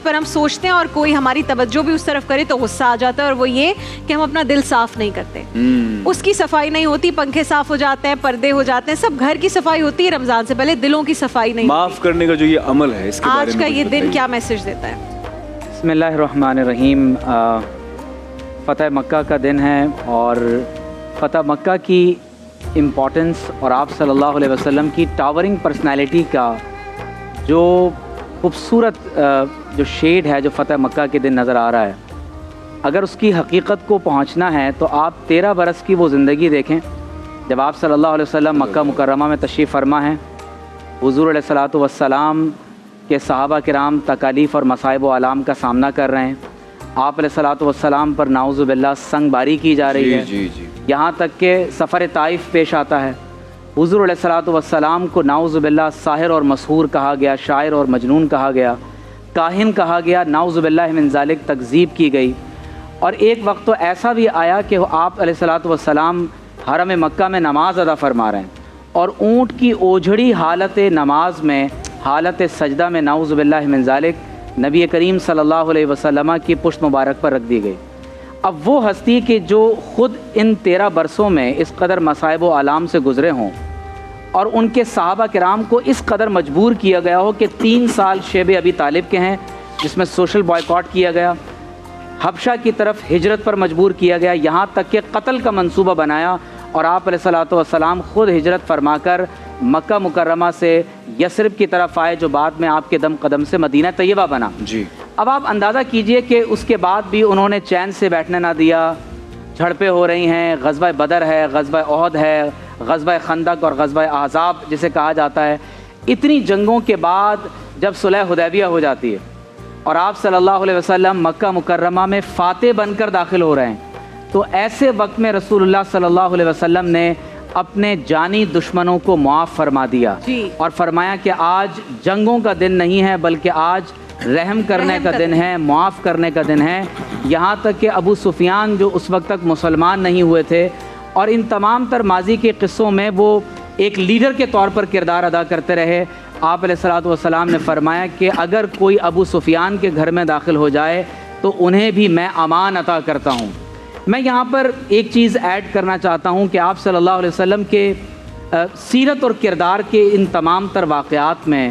پر ہم سوچتے ہیں اور کوئی ہماری توجہ بھی اس طرف کرے تو غصہ آ جاتا ہے, اور وہ یہ کہ ہم اپنا دل صاف نہیں کرتے, اس کی صفائی نہیں ہوتی, پنکھے صاف ہو جاتے ہیں, پردے ہو جاتے ہیں, سب گھر کی صفائی ہوتی ہے رمضان سے پہلے, دلوں کی صفائی نہیں. معاف کرنے کا جو یہ عمل ہے, اس کے بارے میں آج کا یہ دن کیا میسج دیتا ہے؟ بسم اللہ الرحمن الرحیم. فتح مکہ کا دن ہے, اور فتح مکہ کی امپورٹنس اور آپ صلی اللہ علیہ وسلم کی ٹاورنگ پرسنالٹی کا جو خوبصورت جو شیڈ ہے جو فتح مکہ کے دن نظر آ رہا ہے, اگر اس کی حقیقت کو پہنچنا ہے تو آپ 13 برس کی وہ زندگی دیکھیں جب آپ صلی اللہ علیہ وسلم مکہ مکرمہ میں تشریف فرما ہیں. حضور علیہ الصلوۃ والسلام کے صحابہ کرام تکالیف اور مصائب و آلام کا سامنا کر رہے ہیں. آپ علیہ الصلوۃ والسلام پر نعوذ باللہ سنگ باری کی جا رہی ہے, یہاں تک کہ سفر طائف پیش آتا ہے. حضور علیہ الصلوۃ والسلام کو نعوذ باللہ ساحر اور مسحور کہا گیا, شاعر اور مجنون کہا گیا, کاہن کہا گیا, نعوذ باللہ من ذالک تکذیب کی گئی. اور ایک وقت تو ایسا بھی آیا کہ آپ علیہ الصلوۃ والسلام حرم مکہ میں نماز ادا فرما رہے ہیں, اور اونٹ کی اوجھڑی حالت نماز میں, حالت سجدہ میں نعوذ باللہ من ذالک نبی کریم صلی اللہ علیہ وسلم کی پشت مبارک پر رکھ دی گئی. اب وہ ہستی کہ جو خود ان 13 برسوں میں اس قدر مصائب و آلام سے گزرے ہوں, اور ان کے صحابہ کرام کو اس قدر مجبور کیا گیا ہو کہ 3 سال شیب ابی طالب کے ہیں جس میں سوشل بائیکاٹ کیا گیا, حبشہ کی طرف ہجرت پر مجبور کیا گیا, یہاں تک کہ قتل کا منصوبہ بنایا, اور آپ علیہ الصلوۃ والسلام خود ہجرت فرما کر مکہ مکرمہ سے یثرب کی طرف آئے, جو بعد میں آپ کے دم قدم سے مدینہ طیبہ بنا. اب آپ اندازہ کیجئے کہ اس کے بعد بھی انہوں نے چین سے بیٹھنے نہ دیا, جھڑپیں ہو رہی ہیں, غزوہ بدر ہے, غزوہ احد ہے, غزوہ خندق اور غزوہ احزاب جسے کہا جاتا ہے. اتنی جنگوں کے بعد جب صلح حدیبیہ ہو جاتی ہے اور آپ صلی اللہ علیہ وسلم مکہ مکرمہ میں فاتح بن کر داخل ہو رہے ہیں, تو ایسے وقت میں رسول اللہ صلی اللہ علیہ وسلم نے اپنے جانی دشمنوں کو معاف فرما دیا, اور فرمایا کہ آج جنگوں کا دن نہیں ہے بلکہ آج رحم کرنے کا دن ہے, معاف کرنے کا دن ہے. یہاں تک کہ ابو سفیان جو اس وقت تک مسلمان نہیں ہوئے تھے, اور ان تمام تر ماضی کے قصوں میں وہ ایک لیڈر کے طور پر کردار ادا کرتے رہے, آپ علیہ الصلوۃ والسلام نے فرمایا کہ اگر کوئی ابو سفیان کے گھر میں داخل ہو جائے تو انہیں بھی میں امان عطا کرتا ہوں. میں یہاں پر ایک چیز ایڈ کرنا چاہتا ہوں کہ آپ صلی اللہ علیہ وسلم کے سیرت اور کردار کے ان تمام تر واقعات میں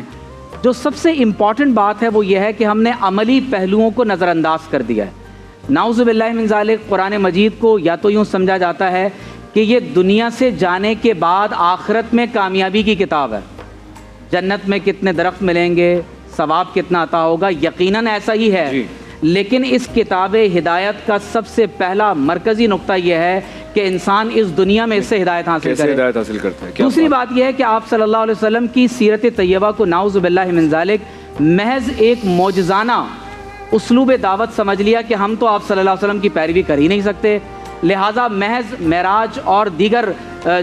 جو سب سے امپورٹنٹ بات ہے وہ یہ ہے کہ ہم نے عملی پہلوؤں کو نظر انداز کر دیا ہے. نعوذ باللہ من ذالک قرآن مجید کو یا تو یوں سمجھا جاتا ہے کہ یہ دنیا سے جانے کے بعد آخرت میں کامیابی کی کتاب ہے, جنت میں کتنے درخت ملیں گے, ثواب کتنا عطا ہوگا, یقیناً ایسا ہی ہے. لیکن اس کتاب ہدایت کا سب سے پہلا مرکزی نقطہ یہ ہے کہ انسان اس دنیا میں اس سے ہدایت حاصل کرے. دوسری بات یہ ہے کہ آپ صلی اللہ علیہ وسلم کی سیرت طیبہ کو نعوذ باللہ من ذالک محض ایک معجزانہ اسلوب دعوت سمجھ لیا کہ ہم تو آپ صلی اللہ علیہ وسلم کی پیروی کر ہی نہیں سکتے, لہٰذا محض معراج اور دیگر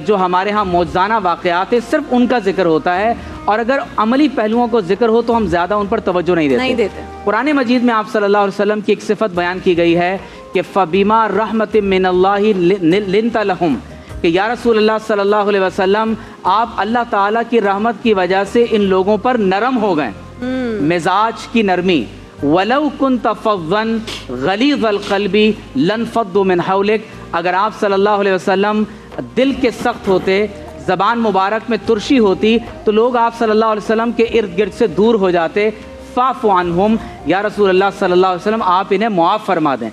جو ہمارے ہاں معجزانہ واقعات ہیں صرف ان کا ذکر ہوتا ہے, اور اگر عملی پہلوؤں کو ذکر ہو تو ہم زیادہ ان پر توجہ نہیں دیتے. قرآن مجید میں آپ صلی اللہ علیہ وسلم کی ایک صفت بیان کی گئی ہے کہ فَبِمَا رَحْمَةٍ مِّنَ اللَّهِ لِنْتَ لَهُمْ, کہ یا رسول اللہ صلی اللہ علیہ وسلم آپ اللہ تعالیٰ کی رحمت کی وجہ سے ان لوگوں پر نرم ہو گئے, مزاج کی نرمی. وَلَوْ كُنْتَ فَظًّا غَلِيظَ الْقَلْبِ لَانفَضُّوا مِنْ حَوْلِكَ, اگر آپ صلی اللہ علیہ وسلم دل کے سخت ہوتے, زبان مبارک میں ترشی ہوتی, تو لوگ آپ صلی اللہ علیہ وسلم کے ارد گرد سے دور ہو جاتے. فَاعْفُ عَنْهُمْ, یا رسول اللہ صلی اللہ علیہ وسلم آپ انہیں معاف فرما دیں.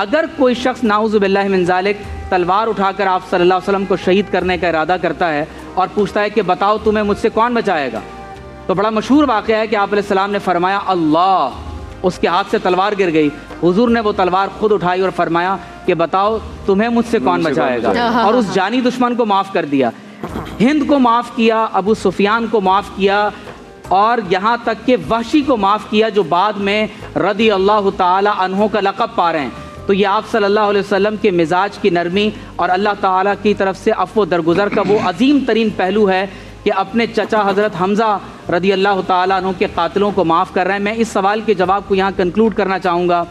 اگر کوئی شخص نعوذ باللہ من ذالک تلوار اٹھا کر آپ صلی اللہ علیہ وسلم کو شہید کرنے کا ارادہ کرتا ہے اور پوچھتا ہے کہ بتاؤ تمہیں مجھ سے کون بچائے گا, تو بڑا مشہور واقعہ ہے کہ آپ علیہ السلام نے فرمایا اللہ, اس کے ہاتھ سے تلوار گر گئی, حضور نے وہ تلوار خود اٹھائی اور فرمایا کہ بتاؤ تمہیں مجھ سے کون بچائے گا, اور اس جانی دشمن کو معاف کر دیا. ہند کو معاف کیا, ابو سفیان کو معاف کیا, اور یہاں تک کہ وحشی کو معاف کیا جو بعد میں رضی اللہ تعالی عنہ کا لقب پا رہے ہیں. تو یہ آپ صلی اللہ علیہ وسلم کے مزاج کی نرمی اور اللہ تعالیٰ کی طرف سے عفو درگزر کا وہ عظیم ترین پہلو ہے کہ اپنے چچا حضرت حمزہ رضی اللہ تعالیٰ عنہ کے قاتلوں کو معاف کر رہے ہیں. میں اس سوال کے جواب کو یہاں کنکلوڈ کرنا چاہوں گا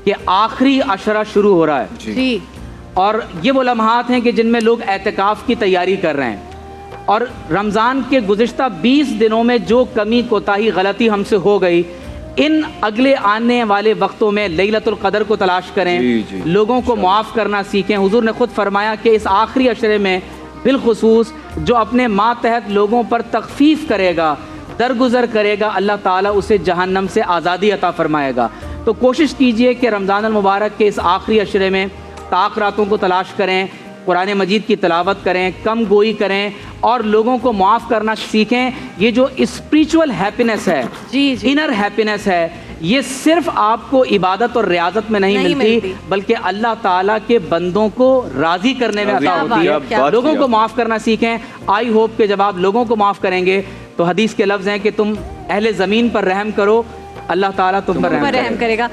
کہ آخری عشرہ شروع ہو رہا ہے, اور یہ وہ لمحات ہیں کہ جن میں لوگ اعتکاف کی تیاری کر رہے ہیں, اور رمضان کے گزشتہ 20 دنوں میں جو کمی کوتاہی غلطی ہم سے ہو گئی, ان اگلے آنے والے وقتوں میں لیلۃ القدر کو تلاش کریں، جی۔ لوگوں کو معاف کرنا سیکھیں۔ حضور نے خود فرمایا کہ اس آخری عشرے میں بالخصوص جو اپنے ماتحت لوگوں پر تخفیف کرے گا، درگزر کرے گا، اللہ تعالیٰ اسے جہنم سے آزادی عطا فرمائے گا۔ تو کوشش کیجئے کہ رمضان المبارک کے اس آخری عشرے میں طاق راتوں کو تلاش کریں، قرآن مجید کی تلاوت کریں، کم گوئی کریں اور لوگوں کو معاف کرنا سیکھیں۔ یہ جو اسپریچول ہیپینس ہے، جی انر ہیپینس ہے، یہ صرف آپ کو عبادت اور ریاضت میں نہیں ملتی بلکہ اللہ تعالیٰ کے بندوں کو راضی کرنے میں عطا ہوتی ہے۔ لوگوں کو معاف کرنا سیکھیں۔ آئی ہوپ کہ جب آپ لوگوں کو معاف کریں گے تو حدیث کے لفظ ہیں کہ تم اہل زمین پر رحم کرو، اللہ تعالیٰ تم پر رحم کرے گا۔